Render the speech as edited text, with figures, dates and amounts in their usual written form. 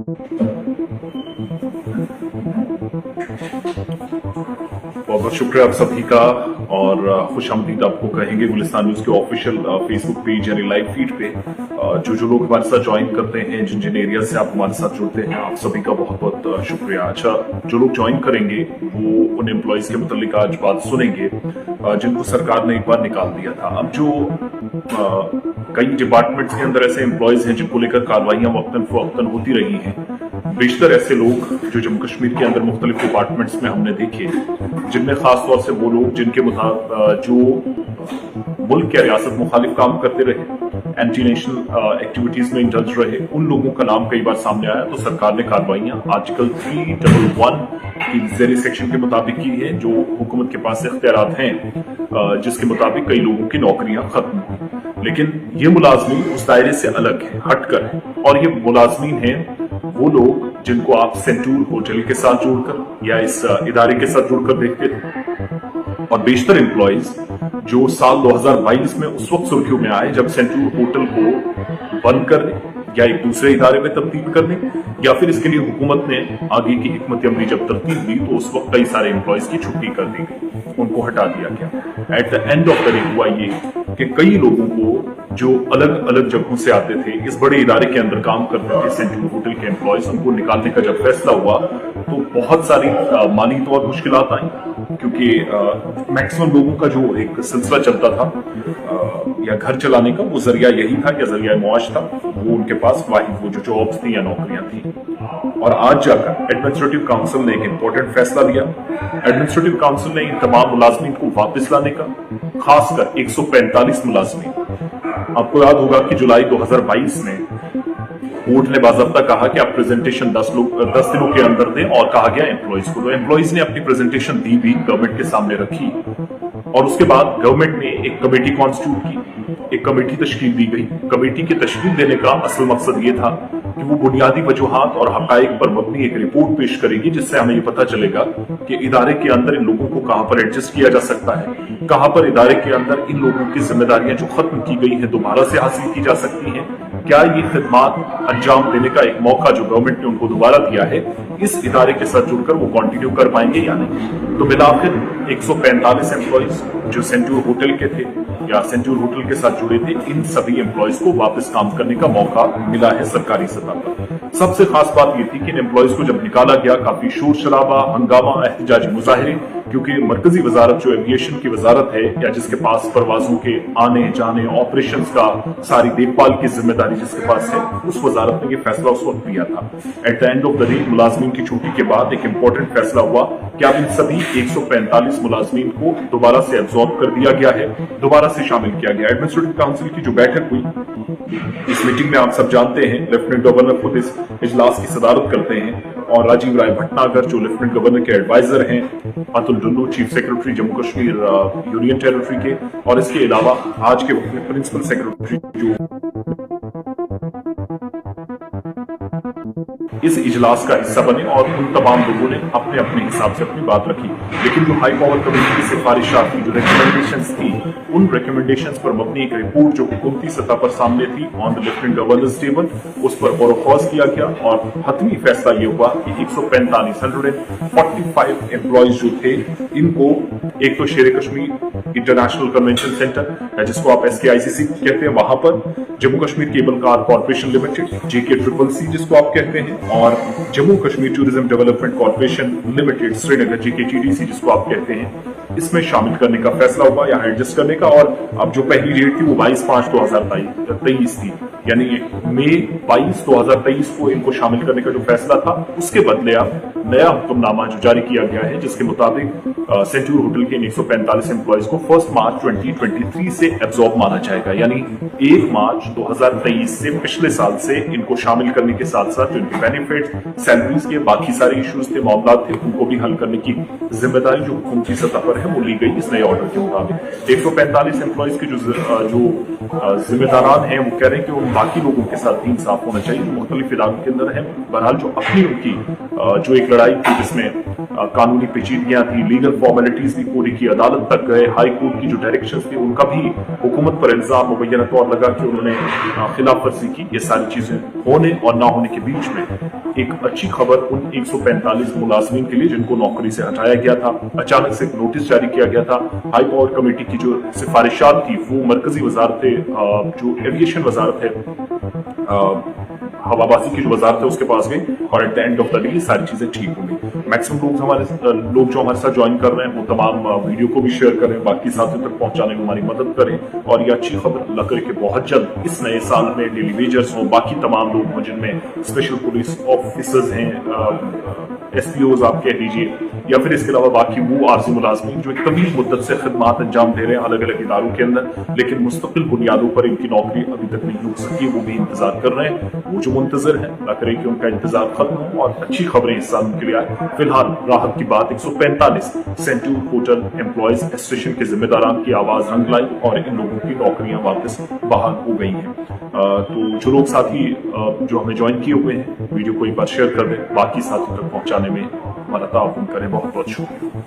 बहुत बहुत शुक्रिया आप सभी का और खुशामदीद आपको कहेंगे गुलिस्तान न्यूज के ऑफिशियल फेसबुक पेज यानी लाइव फीड पे जो लोग हमारे साथ ज्वाइन करते हैं, जिन जिन एरिया से आप हमारे साथ जुड़ते हैं, आप सभी का बहुत बहुत शुक्रिया। अच्छा, जो लोग ज्वाइन करेंगे वो उन एम्प्लॉइज के मुतालिक आज बात सुनेंगे जिनको सरकार ने एक बार निकाल दिया था। अब जो कई डिपार्टमेंट्स के अंदर ऐसे एम्प्लॉइज हैं जिनको लेकर कार्रवाइयां वक्तन फवक्तन होती रही हैं, बेशतर ऐसे लोग जो जम्मू कश्मीर के अंदर मुख्तलिफ डिपार्टमेंट्स में हमने देखे, जिनमें खास तौर से वो लोग जिनके जो मुल्क या रियासत मुखालिफ काम करते रहे, एंटी नेशनल एक्टिविटीज में इंडल्ज रहे, उन लोगों का नाम कई बार सामने आया। तो सरकार ने कार्रवाइयां आर्टिकल 311 की ज़ेरी सेक्शन के मुताबिक की है, जो हुकूमत के पास इख्तियारात हैं, जिसके मुताबिक कई लोगों की नौकरियां खत्म हुई। लेकिन ये मुलाजमीन उस दायरे से अलग है, हटकर है, और ये मुलाजमीन हैं वो लोग जिनको आप सेंटूर होटल के साथ जुड़कर या इस इदारे के साथ जुड़कर देखते थे, और बेशतर एम्प्लॉइज जो साल 2022 में उस वक्त सुर्खियों में आए जब सेंटूर होटल को बंद करने या एक दूसरे इदारे में तब्दील करने या फिर इसके लिए हुकूमत ने आगे की हिकमत अमली जब तरतीब दी तो उस वक्त कई सारे एम्प्लॉइज की छुट्टी कर दी गई, उनको हटा दिया गया। Eight the end of the day हुआ ये कि कई लोगों को जो अलग अलग जगहों से आते थे, इस बड़े इदारे के अंदर काम करते थे, सेंट्रल होटल के एम्प्लॉइज, उनको निकालने का जब फैसला हुआ तो बहुत सारी माली तौर मुश्किलात आई, क्योंकि मैक्सिमम लोगों का जो एक सिलसिला चलता था या घर चलाने का, वो जरिया यही था या जरिया मुआश था, वो उनके पास वाहिद वो जो जॉब्स थी या नौकरियां थी। और आज जाकर एडमिनिस्ट्रेटिव काउंसिल ने एक इंपॉर्टेंट फैसला लिया। एडमिनिस्ट्रेटिव काउंसिल ने इन तमाम मुलाजमीन को वापस लाने का, खासकर 145 मुलाजमीन, आपको याद होगा कि जुलाई 2022 में कोर्ट ने बाज़ाब्ता कहा कि आप प्रेजेंटेशन 10 दिनों के अंदर दें, और कहा गया एम्प्लॉइज को, तो एम्प्लॉइज ने अपनी प्रेजेंटेशन दी भी, गवर्नमेंट के सामने रखी, और उसके बाद गवर्नमेंट ने एक कमेटी कॉन्स्टिट्यूट की, एक कमेटी तश्कील दी गई। कमेटी की तश्कील देने का असल मकसद ये था कि वो बुनियादी वजूहात और हकाइक पर मबनी एक रिपोर्ट पेश करेगी, जिससे हमें ये पता चलेगा कि इदारे के अंदर इन लोगों को कहां पर एडजस्ट किया जा सकता है, कहां पर इदारे के अंदर इन लोगों की जिम्मेदारियां जो खत्म की गई हैं दोबारा से हासिल की जा सकती हैं, क्या ये खिदमात अंजाम देने का एक मौका जो गवर्नमेंट ने उनको दोबारा दिया है, इस इदारे के साथ जुड़कर वो कंटिन्यू कर पाएंगे या नहीं। तो बिलाखिर 145 एम्प्लॉइज जो सेंटूर होटल के थे या सेंटूर होटल के साथ जुड़े थे, इन सभी एम्प्लॉइज को वापस काम करने का मौका मिला है सरकारी सतह पर। सबसे खास बात यह थी कि इन एम्प्लॉइज को जब निकाला गया, काफी शोर शराबा, हंगामा, एहतजाजी मुजाहिरे, क्योंकि मरकजी वजारत जो एविएशन की वजारत है या जिसके पास परवाजों के आने जाने, ऑपरेशंस का सारी देखभाल की जिम्मेदारी जिसके पास है, उस वजारत ने यह फैसला उस वक्त दिया था। At the end of the day मुलाजमीन की छुट्टी के बाद एक इंपॉर्टेंट फैसला हुआ कि अब इन सभी 145 मुलाजमीन को दोबारा से एब्जॉर्ब कर दिया गया है, दोबारा से शामिल किया गया। एडमिनिस्ट्रेटिव काउंसिल की जो बैठक हुई, इस मीटिंग में आप सब जानते हैं लेफ्टिनेंट गवर्नर खुद इस इजलास की सदारत करते हैं, और राजीव राय भटनागर जो लेफ्टिनेंट गवर्नर के एडवाइजर हैं, Atul Dullu chief secretary Jammu Kashmir union territory के, और इसके अलावा आज के वक्त में प्रिंसिपल सेक्रेटरी जो इस इजलास का हिस्सा बने, और उन तमाम लोगों ने अपने अपने हिसाब से अपनी बात रखी। लेकिन जो हाई पावर कमेटी की सिफारिशात थी, जो रिकमेंडेशंस थी, उन रिकमेंडेशंस पर मबनी एक रिपोर्ट जो हुकूमती सतह पर सामने थी on the lieutenant governors table, उस पर गौर व किया गया, और हतमी फैसला ये हुआ कि 145 एम्प्लॉइज जो थे, इनको एक तो शेर कश्मीर इंटरनेशनल कन्वेंशन सेंटर जिसको आप SKICC कहते हैं, वहां पर Jammu Kashmir cable car corporation limited JKCCC जिसको आप कहते हैं, और Jammu Kashmir tourism development corporation limited Srinagar JKTDC जिसको आप कहते हैं, इसमें शामिल करने का फैसला हुआ या एडजस्ट करने का। और अब जो पहली डेट थी वो 22/5/2023 थी, यानी मई 22/2023 को इनको शामिल करने का जो फैसला था, उसके बदले अब नया हुक्मनामा जो जारी किया गया है, जिसके मुताबिक सेंचुर होटल के 145 एम्प्लॉइज को 1 मार्च 2023 से एब्जॉर्ब माना जाएगा, यानी 1 मार्च 2023 से पिछले साल से इनको शामिल करने के साथ साथ जिनके बेनिफिट, सैलरीज के बाकी सारे इश्यूज थे, मामला थे, उनको भी हल करने की जिम्मेदारी जो हुकूमती सतह पर है वो ली गई इस नए ऑर्डर के मुताबिक। 145 एम्प्लॉइज के जो जिम्मेदारान हैं वो कह रहे हैं कि वो बाकी लोगों के साथ भी इंसाफ होना चाहिए जो मुख्तलिफ इलाकों के अंदर है। बहरहाल जो अपनी उनकी जो एक लड़ाई थी जिसमें कानूनी पेचीदगियां थी, लीगल फॉर्मेलिटीज भी पूरी की, अदालत तक गए, हाई कोर्ट की जो डायरेक्शंस थी उनका भी हुकूमत पर इल्जाम मुबैना तौर लगा कि उन्होंने खिलाफ वर्जी की। ये सारी चीजें होने और ना होने के बीच में एक अच्छी खबर उन 145 मुलाजमीन के लिए जिनको नौकरी से हटाया गया था। अचानक से एक नोटिस जारी किया गया था। हाई पावर कमेटी की जो सिफारिशात थी वो मरकजी वजारत जो एविएशन वजारत है, हवाबाजी की जो वजारत है उसके पास गई और eight the end of the day सारी चीजें ठीक हो गई। मैक्सिमम लोग जो हमारे साथ ज्वाइन कर रहे हैं वो तमाम वीडियो को भी शेयर करें, बाकी साथियों तक पहुंचाने में हमारी मदद करें और ये अच्छी खबर अल्लाह करे कि बहुत जल्द इस नए साल में डेली वेजर्स हों, बाकी तमाम लोग हों जिनमें स्पेशल पुलिस ऑफिसर्स हैं, SPOs आप कह लीजिए, या फिर इसके अलावा बाकी वो आर्जी मुलाजमीन जो एक तवील मुद्दत से खिदमात अंजाम दे रहे हैं अलग अलग इदारों के अंदर, लेकिन मुस्तकिल बुनियादों पर इनकी नौकरी अभी तक नहीं हो सकी, वो भी इंतजार कर रहे हैं। वो जो मुंतजर है अल्लाह करे कि उनका इंतजार खत्म हो और अच्छी खबरें इस साल के लिए आए। फिलहाल राहत की बात 145 सेंट्रल होटल एम्प्लॉयज एसोसिएशन के जिम्मेदारान की आवाज रंग लाई और इन लोगों की नौकरियां वापस बहाल हो गई हैं। तो जो लोग साथी जो हमें ज्वाइन किए हुए हैं वीडियो को एक बार शेयर कर दें, बाकी साथियों तक पहुंचाने में हमारा ताउन करें। बहुत बहुत शुक्रिया।